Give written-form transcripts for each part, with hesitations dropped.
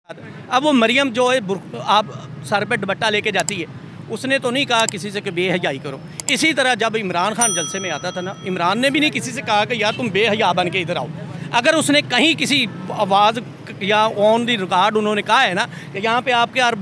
अब वो मरियम जो है आप सर पे दुपट्टा लेके जाती है, उसने तो नहीं कहा किसी से कि बेहयाई करो। इसी तरह जब इमरान खान जलसे में आता था ना, इमरान ने भी नहीं किसी से कहा कि यार तुम बेहया बन के इधर आओ। अगर उसने कहीं किसी आवाज़ या ऑन दी रिकॉर्ड उन्होंने कहा है ना कि यहाँ पे आपके यार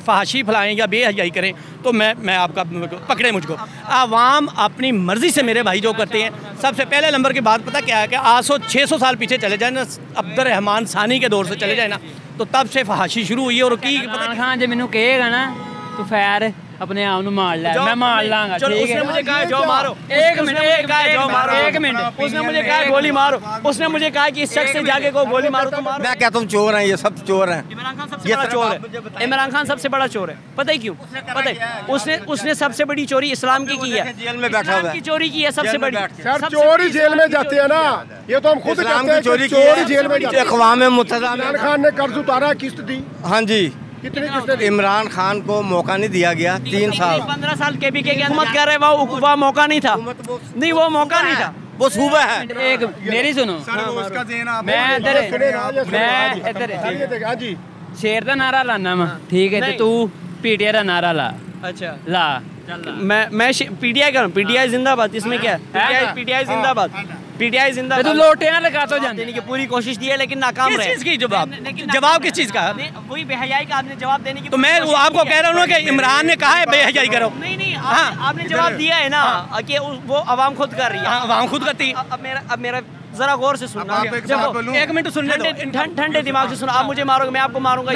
फहाशी फैलाएं या बेहयाई करें, तो मैं आपका पकड़े मुझको। आवाम अपनी मर्ज़ी से मेरे भाई जो करते हैं। सबसे पहले नंबर की बात पता क्या है कि आज 600 साल पीछे चले जाए ना, अब्दुर्रहमान सानी के दौर से चले जाए ना, तो तब से फहाशी शुरू हुई है। और की इमरान खान जो मैनू कहेगा ना तो खैर अपने आप ਨੂੰ मार ले, मैं मार लांगा, ठीक है। उसने मुझे कहा जाओ मारो, एक मिनट, उसने मुझे कहा गोली मारो, उसने मुझे कहा कि इस शख्स से जाके को गोली मारो तो मारो। मैं कहता हूँ चोर हैं, ये सब चोर हैं। इमरान खान सबसे बड़ा चोर है। इमरान खान सबसे बड़ा चोर है। पता ही क्यों? पता है उसने सबसे बड़ी चोरी इस्लाम की है, जेल में बैठा हुआ है, चोरी की है सबसे बड़ी। सर चोर ही जेल में जाते हैं ना, ये तो हम खुद कहते हैं चोरी जेल में जाते हैं। अक़वाम मुत्तहिदा इमरान खान ने कर्ज उतारा, किस्त दी। हाँ जी, कितनी किस्तें दी? इमरान खान को मौका नहीं दिया गया 3 साल। 15 साल केबीके की हुकूमत कर रहे, वो मौका नहीं था। नहीं, वो मौका नहीं था, वो सूबा है। एक मेरी सुनो, मैं इधर हाँ जी, शेर का नारा लाना मैं, ठीक है, तो तू पीटीआई का नारा ला। अच्छा ला, मैं पीटीआई कर, पीटीआई जिंदाबाद। इसमें क्या है? पीटीआई जिंदाबाद, पीटीआई जिंदाबाद। तू लोटे ना लगा तो जाने देने की पूरी कोशिश की है, लेकिन नाकाम रहे। किस चीज की जवाब? जवाब किस चीज का? वही बेहयाई का आपने जवाब देने की। तो मैं आपको कह रहा हूँ कि इमरान ने कहा है बेहयाई करो। नहीं, आपने जवाब दिया है ना कि वो आवाम खुद कर रही है। आवाम खुद करती है। अब मेरा जरा गौर से सुनना, एक मिनट सुनने दो, ठंडे दिमाग से सुनो। आप मुझे मारोगे, मैं आपको मारूंगा,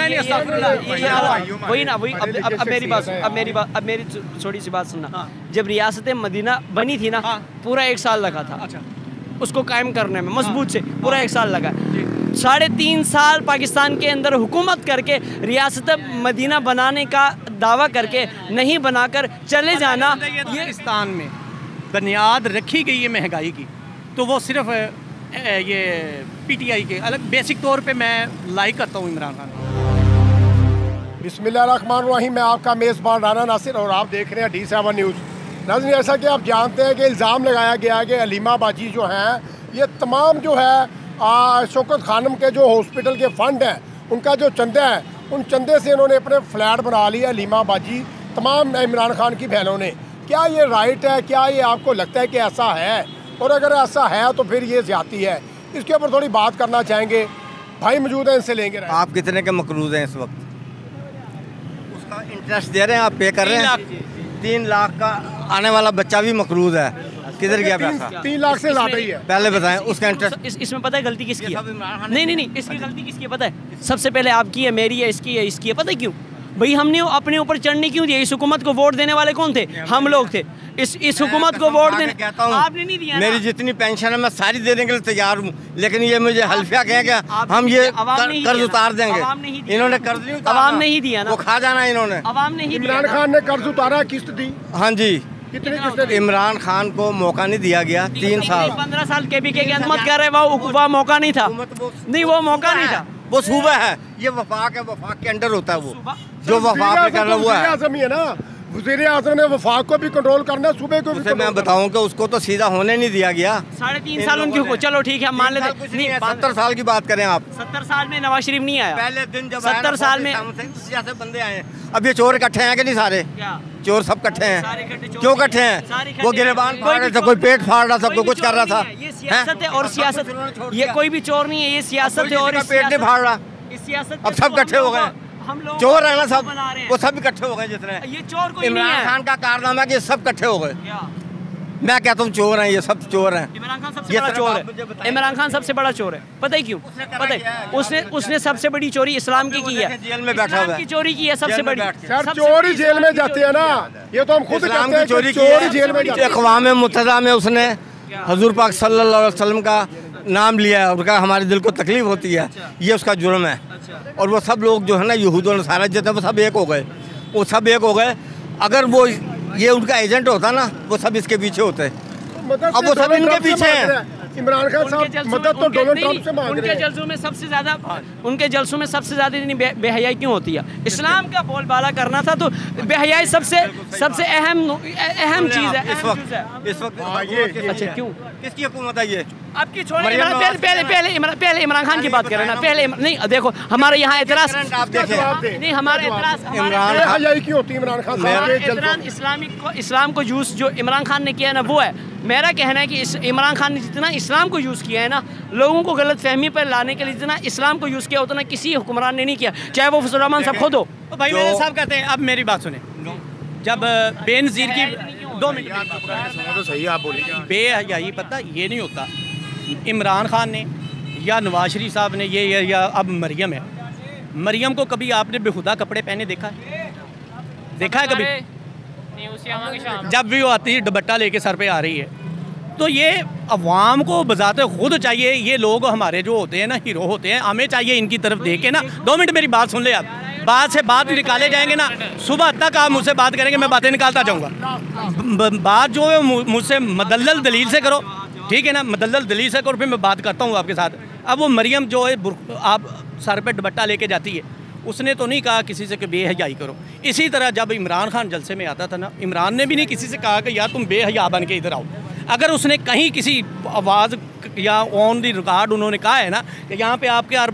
वही ना, वही। अब मेरी छोटी सी बात सुनना। जब रियासत मदीना बनी थी ना, पूरा 1 साल लगा था उसको कायम करने में, मजबूत से पूरा 1 साल लगा। 3.5 साल पाकिस्तान के अंदर हुकूमत करके रियासत मदीना बनाने का दावा करके नहीं बनाकर चले जाना। ये पाकिस्तान में बुनियाद रखी गई है महंगाई की, तो वो सिर्फ ये पीटीआई के अलग बेसिक तौर पे मैं लाइक करता हूँ इमरान खान। बिस्मिल्लाहिर्रहमानिर्रहीम। मैं आपका मेज़बान राना नासिर और आप देख रहे हैं D7 न्यूज़। नाज़रीन, जैसा कि आप जानते हैं कि इल्ज़ाम लगाया गया है कि हलीमा बाजी जो हैं, ये तमाम जो है शौकत खानम के जो हॉस्पिटल के फ़ंड हैं, उनका जो चंदा है, उन चंदे से इन्होंने अपने फ्लैट बना लिया हलीमा बाजी तमाम इमरान खान की बहनों ने। क्या ये राइट है? क्या ये आपको लगता है कि ऐसा है? और अगर ऐसा है तो फिर ये ज़्यादती है। इसके ऊपर थोड़ी बात करना चाहेंगे। भाई मौजूद हैं, इनसे लेंगे। आप कितने के मकरूज़ हैं इस वक्त? उसका इंटरेस्ट दे रहे हैं, आप पे कर रहे हैं। 3 लाख का आने वाला बच्चा भी मकरूज़ है। किधर गया पैसा? 3 लाख से ज़्यादा ही है। पहले बताएं उसका इंटरेस्ट। इसमें पता है गलती किसकी है? नहीं, इसकी गलती किसकी है पता है? सबसे पहले आपकी है, मेरी है, इसकी है, इसकी है। पता है क्यों भाई? हमने अपने ऊपर चढ़ने क्यों दिया? इस हुकूमत को वोट देने वाले कौन थे? हम लोग थे। इस हुकूमत को वोट देने आपने नहीं दिया। मेरी जितनी पेंशन है मैं सारी देने के लिए तैयार हूँ, लेकिन ये मुझे हल्फिया कहें कि हम ये कर्ज उतार देंगे। इन्होंने कर्ज नहीं उतारा, अवाम नहीं दिया ना, वो खा जाना इन्होंने। अवाम नहीं। इमरान खान ने कर्ज उतारा, किस्त दी। हाँ जी, कितनी किस्तें दी? इमरान खान को मौका नहीं दिया गया 3 साल। 15 साल केबीके की हुकूमत कर रहे, वो मौका नहीं था। नहीं, वो मौका नहीं था, वो सूबा है। ये वफाक है, वफाक के अंडर होता है वो जो वफाक में कर रहा हुआ है। आज़म ही है ना, वज़ीर आज़म ने वफाक को भी कंट्रोल करना, सूबे को भी। मैं बताऊं कि उसको तो सीधा होने नहीं दिया गया। 3.5 साल उनकी हुकूमत। चलो ठीक है, हम मान लेते हैं। 70 साल की बात करें आप। 70 साल में नवाज शरीफ नहीं आया। पहले दिन जब 70 साल में जैसे बंदे आए। अब ये चोर इकट्ठे हैं कि नहीं? सारे चोर सब इकट्ठे हैं। क्यों इकट्ठे हैं? वो गिरबान फाड़ रहा था, कोई पेट फाड़ रहा था, कोई कुछ कर रहा था। ये सियासत है, और सियासत ये कोई भी चोर नहीं है, ये सियासत है। और पेट नहीं फाड़ रहा। सियासत अब सब इकट्ठे हो गए, हम लोग चोर है ना सब, वो सब इकट्ठे हो गए जितने। ये चोर कोई नहीं इमरान है। खान का कारनामा है कि सब इकट्ठे हो गए। मैं कहता हूँ चोर हैं, ये सब चोर हैं। इमरान खान सबसे बड़ा चोर है। इमरान खान सबसे बड़ा चोर है। पता ही क्यों? पता है उसने सबसे बड़ी चोरी इस्लाम की है। जेल में बैठा हुआ है, चोरी की है सबसे बड़ी। सर चोर ही जेल में जाते हैं ना, ये तो हम खुद इस्लाम कहते हैं की चोरी कि चोर ही जेल में जाते हैं। अक़वाम मुत्तहिदा में उसने हजूर पाक सल्लल्लाहु अलैहि वसल्लम का नाम लिया है और कहा हमारे दिल को तकलीफ होती है, ये उसका जुर्म है। और वो सब लोग जो है ना, यहूद और नसारा जितने, वो सब एक हो गए, वो सब एक हो गए। अगर वो ये उनका एजेंट होता ना, वो सब इसके पीछे होते। अब वो सब इनके पीछे हैं। इमरान खान साहब मदद तो डोनाल्ड ट्रंप से मांग रहे उनके हैं। जलसों में सबसे ज़्यादा इतनी बेहयाई क्यों होती है? इस्लाम का बोलबाला करना था, तो बेहयाई सबसे अहम चीज़ है। इस वक्त अच्छा क्यों किसकी हुकूमत है ये? आपकी छोड़िए, पहले इमरान खान की बात करें ना। पहले नहीं, देखो हमारे यहाँ एतराज आप देखें, नहीं, हमारे एतराज इमरान खान इस्लाम को यूज़ जो इमरान खान ने किया है ना, वो है। मेरा कहना है कि इमरान खान ने जितना इस्लाम को यूज़ किया है ना, लोगों को गलत फहमी पर लाने के लिए जितना इस्लाम को यूज़ किया उतना किसी हुक्मरान ने नहीं किया, चाहे वो फजल रहमान साहब खुद हो। भाई मेरे साहब कहते हैं, अब मेरी बात सुने, जब बेनज़ीर की 2 मिनट तो सही आप बोलिए। बेहयाई पता ये नहीं होता, इमरान खान ने या नवाज शरीफ साहब ने ये या अब मरियम है, मरियम को कभी आपने बेखुदा कपड़े पहने देखा है कभी? जब भी वो आती है दुपट्टा लेके सर पे आ रही है, तो ये अवाम को बजाते खुद चाहिए। ये लोग हमारे जो होते हैं ना, हीरो होते हैं, हमें चाहिए इनकी तरफ देख के ना। 2 मिनट मेरी बात सुन ले आप, बात से बात निकाले जाएंगे ना, सुबह तक आप मुझसे बात करेंगे, मैं बातें निकालता जाऊँगा। बात जो है मुझसे मदल्लल दलील से करो, ठीक है ना, मदल्लल दलील से करो, फिर मैं बात करता हूँ आपके साथ। अब वो मरियम जो है आप सर पे दुपट्टा लेके जाती है, उसने तो नहीं कहा किसी से कि बेहयाई करो। इसी तरह जब इमरान खान जलसे में आता था ना, इमरान ने भी नहीं किसी से कहा कि यार तुम बेहया बन के इधर आओ। अगर उसने कहीं किसी आवाज़ या ऑन दी रिकॉर्ड उन्होंने कहा है ना कि यहाँ पे आपके यार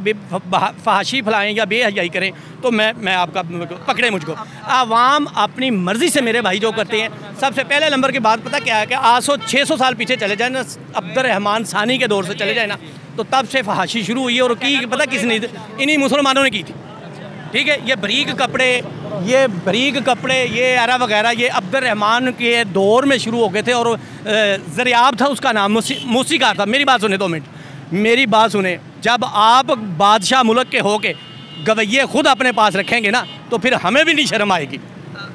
फहाशी फैलाएँ या बेहयाई करें, तो मैं आपका पकड़े मुझको। आवाम अपनी मर्ज़ी से मेरे भाई जो करते हैं। सबसे पहले नंबर की बात पता क्या है कि आज 600 साल पीछे चले जाए ना, अब्दुर्रहमान सानी के दौर से चले जाए ना, तो तब से फहाशी शुरू हुई है। और की पता किसने? इन्हीं मुसलमानों ने की थी, ठीक है। ये बारीक कपड़े, ये एरा वगैरह, ये अब्दुर्रहमान के दौर में शुरू हो गए थे। और ज़रियाब था उसका नाम, मूसीकार था। मेरी बात सुने, 2 मिनट मेरी बात सुने। जब आप बादशाह मुल्क के हो के गवैये खुद अपने पास रखेंगे ना, तो फिर हमें भी नहीं शर्म आएगी,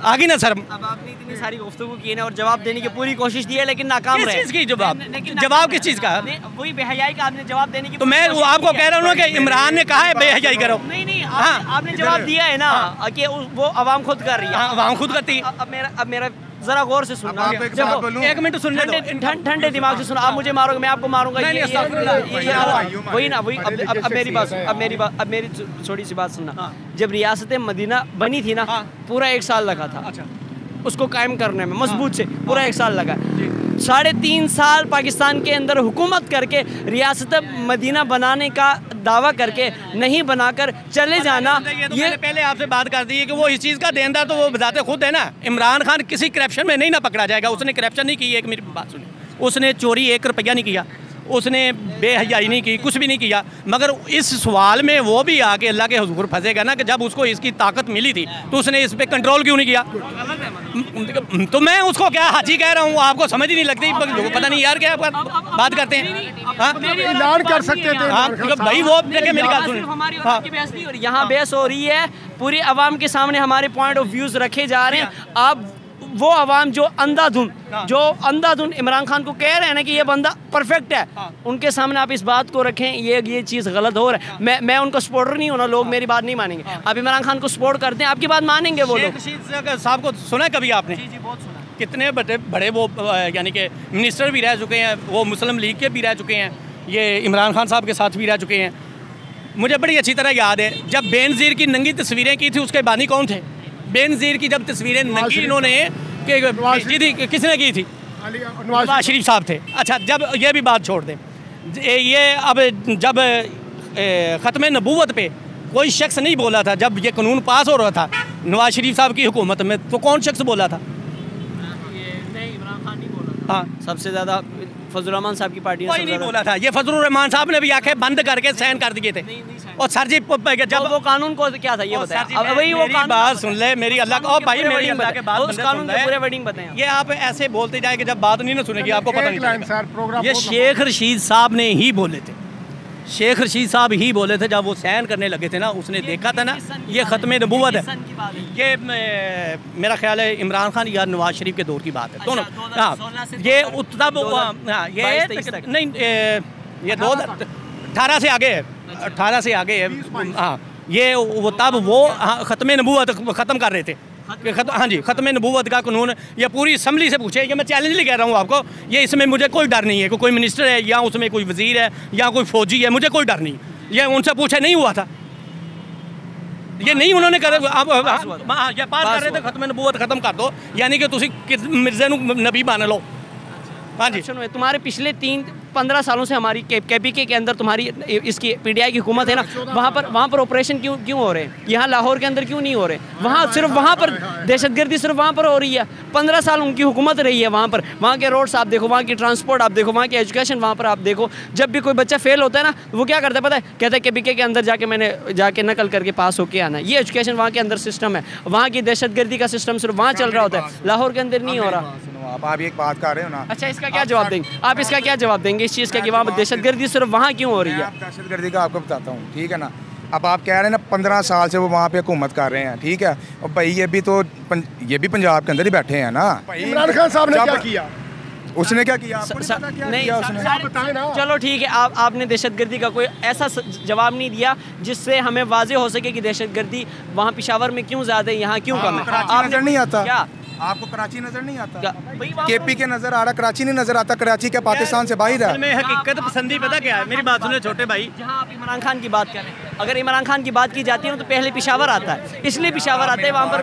आगे ना शर्म। अब आपने इतनी सारी गुफ्तगू की है ना और जवाब देने की पूरी कोशिश की है, लेकिन नाकाम रहे। किस चीज़ की जवाब किस चीज़ का? वही बेहयाई का आपने जवाब देने की। तो मैं आपको कह रहा हूँ ना कि इमरान ने कहा है बेहयाई करो। नहीं, आपने जवाब दिया है ना कि वो आवाम खुद कर रही है। आवाम खुद करती है। अब मेरा जरा गौर से सुनना, 1 मिनट सुनने दो, ठंडे दिमाग से सुनो। आप मुझे मारोगे, मैं आपको मारूंगा। वही ना, वही। अब मेरी बात, अब मेरी छोटी सी बात सुनना। जब रियासत मदीना बनी थी ना, पूरा 1 साल लगा था उसको कायम करने में, मजबूत से पूरा 1 साल लगा। 3.5 साल पाकिस्तान के अंदर हुकूमत करके रियासत मदीना बनाने का दावा करके नहीं बनाकर चले जाना। ये पहले आपसे बात कर दी है कि वो इस चीज़ का देनदार तो वो बताते खुद है ना। इमरान खान किसी करप्शन में नहीं ना पकड़ा जाएगा। उसने करप्शन नहीं की है, मेरी बात सुनिए, उसने चोरी 1 रुपया नहीं किया, उसने बेहयाई नहीं की, कुछ भी नहीं किया। मगर इस सवाल में वो भी आके अल्लाह के हुजूर फंसेगा ना कि जब उसको इसकी ताकत मिली थी तो उसने इस पे कंट्रोल क्यों नहीं किया? तो मैं उसको क्या हाजी कह रहा हूँ, आपको समझ ही नहीं लगती। पता नहीं यार क्या बात करते हैं। ऐलान कर सकते थे। हाँ भाई, वो मेरी बात सुनिए, हमारी बहस नहीं हो रही, यहाँ बहस हो रही है। पूरी आवाम के सामने हमारे पॉइंट ऑफ व्यूज रखे जा रहे हैं। आप वो आवाम जो अंधाधुन इमरान खान को कह रहे हैं ना कि ये बंदा परफेक्ट है, उनके सामने आप इस बात को रखें, ये चीज़ गलत हो रहा है। मैं उनका सपोर्टर नहीं होना, लोग मेरी बात नहीं मानेंगे। आप इमरान खान को सपोर्ट करते हैं, आपकी बात मानेंगे वो लोग। साहब को सुना कभी आपने? जी बहुत सुना। कितने बड़े वो यानी कि मिनिस्टर भी रह चुके हैं, वो मुस्लिम लीग के भी रह चुके हैं, ये इमरान खान साहब के साथ भी रह चुके हैं। मुझे बड़ी अच्छी तरह याद है जब बेनज़ीर की नंगी तस्वीरें की थी, उसके बानी कौन थे? बेनज़ीर की जब तस्वीरें नंगी इन्होंने की थी, किसने की थी? नवाज शरीफ साहब थे। अच्छा, जब ये भी बात छोड़ दें, ये अब जब ख़त्म नबूवत पे कोई शख्स नहीं बोला था, जब ये कानून पास हो रहा था नवाज शरीफ साहब की हुकूमत में, तो कौन शख्स बोला था? इमरान खान नहीं बोला। हाँ, सबसे ज़्यादा फजल रहमान साहब की पार्टी कोई नहीं बोला था। ये फजल रहमान साहब ने भी आंखें बंद करके साइन कर दिए थे। और सर जी जब वो कानून को क्या था ये बताया। अब वही वो बात सुन ले मेरी, अल्लाह का भाई, मेरी अल्लाह के बात उस कानून के पूरे वर्डिंग बताएं। ये आप ऐसे बोलते जाए कि जब बात नहीं ना सुनेगी आपको पता नहीं चलेगा। ये शेख शेख रशीद साहब ने ही बोले थे, शेख रशीद साहब ही बोले थे। जब वो साइन करने लगे थे ना, उसने देखा था ना ये ख़त्म नबूवत है। ये मेरा ख्याल है इमरान खान या नवाज शरीफ के दौर की बात है, दोनों। हाँ, ये तब ये नहीं, ये 2018 से आगे है, 18 से आगे है। हाँ, ये वो तब वो ख़त्म नबूवत ख़त्म कर रहे थे। हाँ जी, ख़त्म नबूवत का कानून, ये पूरी असम्बली से पूछे। ये मैं चैलेंज नहीं कह रहा हूँ आपको, ये इसमें मुझे कोई डर नहीं है कि कोई मिनिस्टर है या उसमें कोई वजीर है या कोई फौजी है, मुझे कोई डर नहीं। ये उनसे पूछे नहीं हुआ था, ये नहीं उन्होंने कर आप ये पास कर रहे थे ख़त्म नबूवत ख़त्म कर दो, यानी कि तुसी मिर्ज़े नू नबी मान लो। हाँ जी। सुनो, तुम्हारे पिछले 15 सालों से हमारी KPK के अंदर तुम्हारी इसकी PTI की हुकूमत है ना, वहाँ पर ऑपरेशन क्यों हो रहे हैं? यहाँ लाहौर के अंदर क्यों नहीं हो रहे? वहाँ सिर्फ वहाँ पर दहशतगर्दी सिर्फ वहाँ पर हो रही है। 15 साल उनकी हुकूमत रही है वहाँ पर। वहाँ के रोड्स आप देखो, वहाँ की ट्रांसपोर्ट आप देखो, वहाँ की एजुकेशन वहाँ पर आप देखो। जब भी कोई बच्चा फेल होता है ना, वो क्या करता है पता है? कहता है KPK के अंदर जाके नकल करके पास होके आना। ये एजुकेशन वहाँ के अंदर सिस्टम है। वहाँ की दहशतगर्दी का सिस्टम सिर्फ वहाँ चल रहा होता है, लाहौर के अंदर नहीं हो रहा। आप एक बात कर रहे हो ना। अच्छा, इसका क्या जवाब देंगे आप? इसका क्या जवाब देंगे इस चीज़ का कि वहाँ पर दहशतगर्दी सिर्फ वहाँ क्यों हो रही है? दहशतगर्दी का आपको बताता हूँ, ठीक है ना। अब आप कह रहे हैं ना 15 साल से वो वहाँ पे हुकूमत कर रहे हैं, ठीक है। और भाई ये भी पंजाब के अंदर ही बैठे हैं ना। इमरान खान साहब ने क्या किया? उसने क्या किया? आपको नहीं पता क्या किया उसने? चलो ठीक है, आपने दहशतगर्दी का कोई ऐसा जवाब नहीं दिया जिससे हमें वाजे हो सके कि दहशतगर्दी वहाँ पेशावर में क्यों ज़्यादा है, यहाँ क्यों कम है। आप नजर नहीं आता क्या? आपको कराची नजर नहीं आता? KPK नजर आ रहा, कराची नहीं नजर आता। कराची क्या पाकिस्तान से बाहर है? में हकीकत पसंदी पता क्या है? मेरी बात सुनो छोटे भाई। जहाँ आप इमरान खान की बात करें, अगर इमरान खान की बात की जाती है ना तो पहले पेशावर आता है, इसलिए पेशावर आता है वहाँ पर।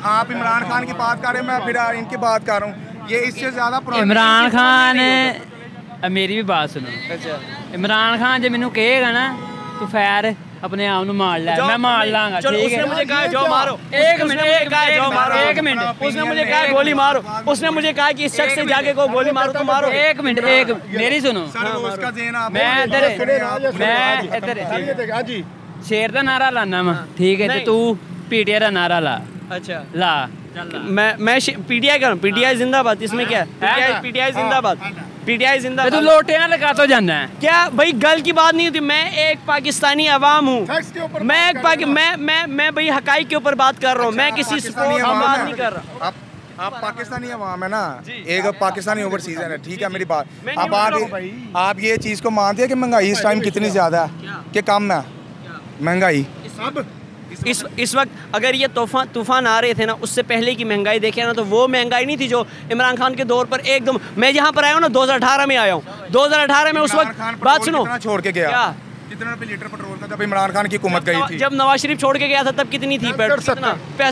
आप इमरान खान की बात कर रहे हैं, मैं फिर इनकी बात कर रहा हूँ। ये इससे ज्यादा इमरान खान, मेरी भी बात सुनो। इमरान खान जो मैनू कहेगा ना तो खैर अपने आप मार ले, मैं मार लांगा, ठीक है। उसने मुझे कहा जाओ मारो, एक मिनट, उसने मुझे कहा गोली मारो, उसने मुझे कहा कि इस शख्स से जाके को गोली मारो तो मारो। एक मिनट, मेरी सुनो। मैं इधर शेर का नारा लाना मैं, ठीक है, तो तू PTI का नारा ला। अच्छा ला। मैं PTI कर रहा हूँ। PTI जिंदाबाद। इसमें क्या है? PTI जिंदाबाद, PTI जिंदाबाद। तू लोटे ना लगा तो जाना है क्या भाई? गल की बात नहीं होती। मैं एक पाकिस्तानी अवाम हूँ, मैं भाई हकाइक के ऊपर बात कर रहा हूँ। मैं किसी स्पोर्ट की बात नहीं कर रहा। आप पाकिस्तानी अवाम है ना, एक पाकिस्तानी ओवरसीज है, ठीक है मेरी बात। अब आप ये चीज़ को मानते हैं कि महंगाई इस टाइम कितनी ज़्यादा है कि कम है महंगाई? इस वक्त अगर ये तूफान आ रहे थे ना, उससे पहले की महंगाई देखे ना, तो वो महंगाई नहीं थी जो इमरान खान के दौर पर एकदम। मैं यहाँ पर आया हूँ ना 2018 में आया हूँ। 2018 में उस वक्त बात सुनो, छोड़ के गया कितना रुपए लीटर पेट्रोल था जब इमरान खान की हुकूमत गई थी? जब नवाज शरीफ छोड़ के गया था तब कितनी थी? 65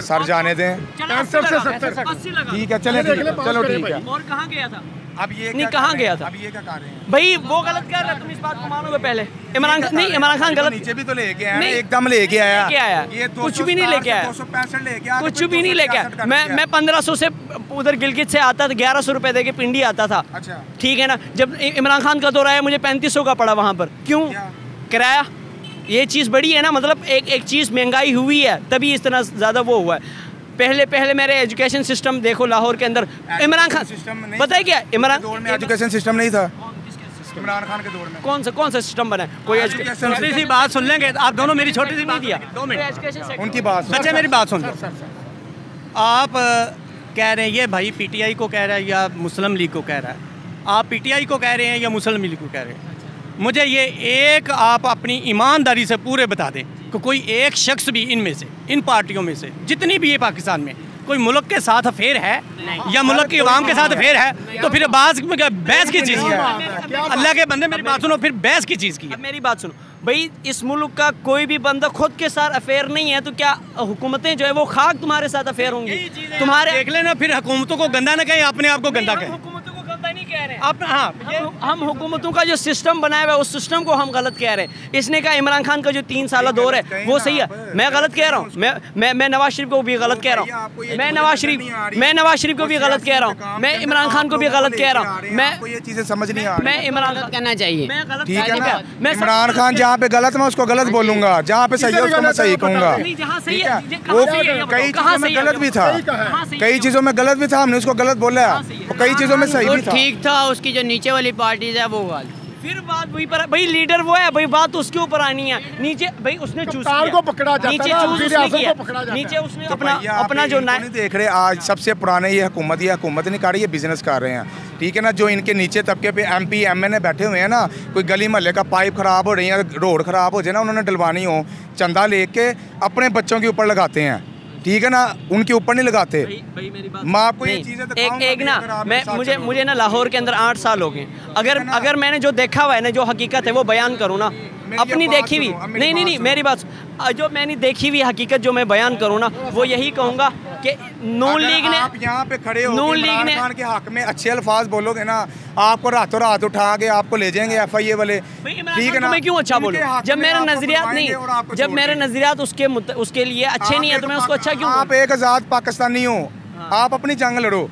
सर जाने दें, 65 से 70। ठीक है, चलो ठीक है। और कहाँ गया था? अब ये नहीं, कहाँ गया था? अब ये क्या कर रहे हैं भाई? वो गलत कर रहा है, तुम इस बात को मानोगे पहले? इमरान खान गलत नीचे भी तो लेके आया, एकदम लेके आया। ये कुछ भी नहीं लेके आया, 265 लेके आया, कुछ भी नहीं लेके आया। मैं 1500 से उधर गिलगित से आता था, 1100 रुपए देके पिंडी आता था, अच्छा ठीक है ना। जब इमरान खान का दौर आया मुझे 3500 का पड़ा वहाँ पर। क्यों? किराया। ये चीज़ बड़ी है ना, मतलब एक चीज़ महंगाई हुई है तभी इस तरह ज़्यादा वो हुआ है। पहले मेरे एजुकेशन सिस्टम देखो लाहौर के अंदर। इमरान खान पता है क्या? इमरान दौर में एजुकेशन सिस्टम नहीं था। इमरान खान के दौर में कौन सा सिस्टम बना है? कोई छोटी सी बात सुन लेंगे आप दोनों, मेरी छोटी सी बात दिया 2 मिनट उनकी बात। बच्चे मेरी बात सुन। आप कह रहे हैं ये भाई PTI को कह रहा है या मुस्लिम लीग को कह रहा है? आप PTI को कह रहे हैं या मुस्लिम लीग को कह रहे हैं? मुझे ये एक आप अपनी ईमानदारी से पूरे बता दें कि कोई एक शख्स भी इनमें से, इन पार्टियों में से जितनी भी है पाकिस्तान में, कोई मुल्क के साथ अफेयर है या मुल्क की अवाम के साथ अफेयर है तो फिर बहस की चीज़ है? अल्लाह के बंदे मेरी बात सुनो, फिर बहस की चीज़ की? मेरी बात सुनो भाई, इस मुल्क का कोई भी बंदा खुद के साथ अफेयर नहीं है तो क्या हुकूमतें जो है वो खाक तुम्हारे साथ अफेयर होंगी? तुम्हारे देख लेना, फिर हुकूमतों को गंदा न कहें, अपने आप को गंदा कहें। हुकूमतों को गंदा नहीं कह रहे हैं आप। हाँ, हम हुकूमतों का जो सिस्टम बनाया हुआ है उस सिस्टम को हम गलत कह रहे हैं। इसने कहा इमरान खान का जो 3 साल दौर है वो सही है, मैं गलत कह रहा हूँ। मैं नवाज शरीफ को भी गलत कह रहा हूँ, मैं नवाज शरीफ को भी गलत कह रहा हूँ, मैं इमरान खान को भी गलत कह रहा हूँ। मैं ये चीजें समझ नहीं आ रही। मैं इमरान खान कहना चाहिए, ठीक है ना। इमरान खान जहाँ पे गलत मैं उसको गलत बोलूंगा, जहाँ पे सही है उसको मैं सही कहूँगा। वो कई चीजों में गलत भी था, कई चीजों में गलत भी था, हमने उसको गलत बोला, कई चीजों में सही भी था। ठीक था, उसकी जो नीचे वाली पार्टीज है वो वाली। फिर बात वही पर भाई, लीडर वो है भाई, बात तो उसके ऊपर आनी है। नीचे भाई उसने चूज किया, को पकड़ा जाता नीचे है, चूज वज़ीर-ए-आज़म किया, को पकड़ा जाता है। नीचे उसने तो अपना जो नहीं देख रहे, आज सबसे पुराने ये हुकूमत नहीं कर रही, ये बिजनेस कर रहे हैं, ठीक है ना। जो इनके नीचे तबके पे MP MNA बैठे हुए हैं ना, कोई गली मोहल्ले का पाइप खराब हो रही है, रोड खराब हो जाए ना, उन्होंने डलवानी हो, चंदा लेके अपने बच्चों के ऊपर लगाते हैं, ठीक है ना, उनके ऊपर नहीं लगाते। भाई मेरी बात, मैं आपको ये चीजें दिखाऊंगा, एक ना मुझे ना लाहौर के अंदर 8 साल हो गए। अगर मैंने जो देखा हुआ है ना, जो हकीकत है वो बयान करूँ ना, अपनी देखी हुई, नहीं मेरी बात, जो मैंने देखी हुई हकीकत जो मैं बयान करूँ ना, वो यही कहूँगा कि नून लीग ने, आप यहाँ पे खड़े हो नून लीग इमरान ने खान के हक में अच्छे अल्फाज बोलोगे ना, आपको रातों रात उठा के आपको ले जाएंगे FIA वाले, ठीक है ना। मैं क्यों अच्छा बोलूं जब मेरे नजरियात नहीं, जब मेरे नजरियात उसके लिए अच्छे नहीं है तो मैं उसको अच्छा क्यों? आप एक आज़ाद पाकिस्तानी हो, आप अपनी जंग लड़ो।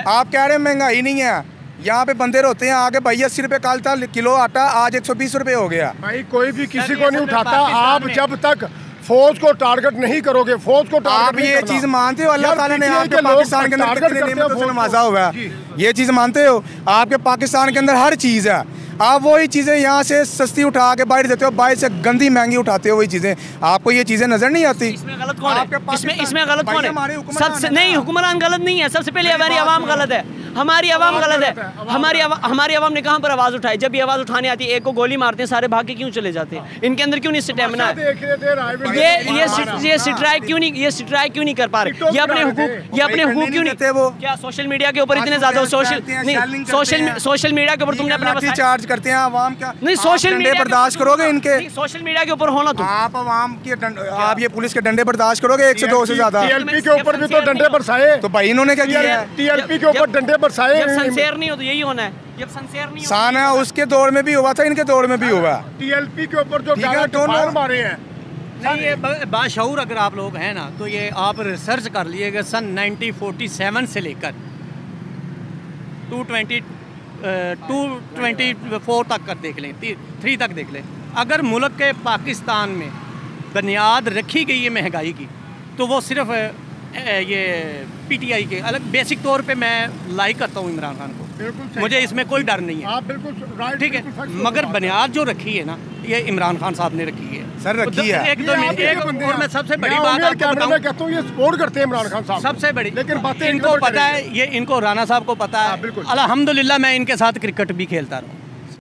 आप कह रहे हैं महंगाई नहीं है, यहाँ पे बंदे रोते हैं आगे भाई 80 रुपए कल था किलो आटा, आज 120 रुपए हो गया। भाई कोई भी किसी को नहीं उठाता। आप जब तक फौज को टारगेट नहीं करोगे, फौज को आप ये चीज मानते हो अल्लाह ताला ने आपके पाकिस्तान के अंदर कितनी नेमतों से नवाजा हुआ है, ये चीज मानते हो? आपके पाकिस्तान के अंदर हर चीज है, आप वही चीजें यहाँ से सस्ती उठा के बाहर देते हो, बाहर से गंदी महंगी उठाते हो वही चीजें, आपको ये चीजें नजर नहीं आती? इसमें गलत कौन है? इसमें गलत कौन है? सबसे नहीं, हुक्मरान गलत नहीं है, सबसे पहले हमारी आवाम गलत है, हमारी आवाम गलत है। हमारी आवाम ने कहाँ पर आवाज उठाई? जब भी आवाज उठाने आती है एक को गोली मारते हैं, सारे भाग के क्यों चले जाते हैं? इनके अंदर क्यों नहीं स्टेमिना है? ये स्ट्राइक क्यों नहीं कर पा रहे? ये अपने हुकूक क्यों नहीं? वो क्या सोशल मीडिया के ऊपर इतने ज्यादा सोशल मीडिया के ऊपर तुमने अपने चार्ज करते हैं आवाम का नहीं, सोशल मीडिया बर्दाश्त करोगे इनके? सोशल मीडिया के ऊपर होना तुम, आप आवाम की आप ये पुलिस के डंडे बर्दाश्त करोगे 1 से 2 से ज्यादा? TLP के ऊपर भी तो डंडे बरसाए, तो भाई इन्होंने क्या किया? TLP के ऊपर डंडे बरसाए। जब सनसेर नहीं हो तो यही होना है, जब सनसेर नहीं सान है उसके दौर में भी हुआ था, इनके दौर में भी हुआ। TLP के ऊपर जो फायर मारे हैं, नहीं ये बाशऊर अगर आप लोग हैं ना तो ये आप रिसर्च कर लीजिएगा, सन 1947 से लेकर 224 तक कर देख लें, 3 तक देख लें। अगर मुल्क के पाकिस्तान में बुनियाद रखी गई है महंगाई की तो वो सिर्फ ये PTI के अलग बेसिक तौर पे मैं लाइक करता हूँ इमरान खान को, मुझे इसमें कोई डर नहीं है, आप बिल्कुल ठीक है, मगर बुनियाद जो रखी है ना ये इमरान खान साहब ने रखी है सर, रखी है। और मैं सबसे बड़ी बात आपको बताऊं, कहता हूँ ये सपोर्ट करते हैं इमरान खान साहब, सबसे बड़ी, लेकिन बातें इनको पता है, ये इनको राणा साहब को पता है, अल्हम्दुलिल्लाह मैं इनके साथ क्रिकेट भी खेलता रहा हूँ,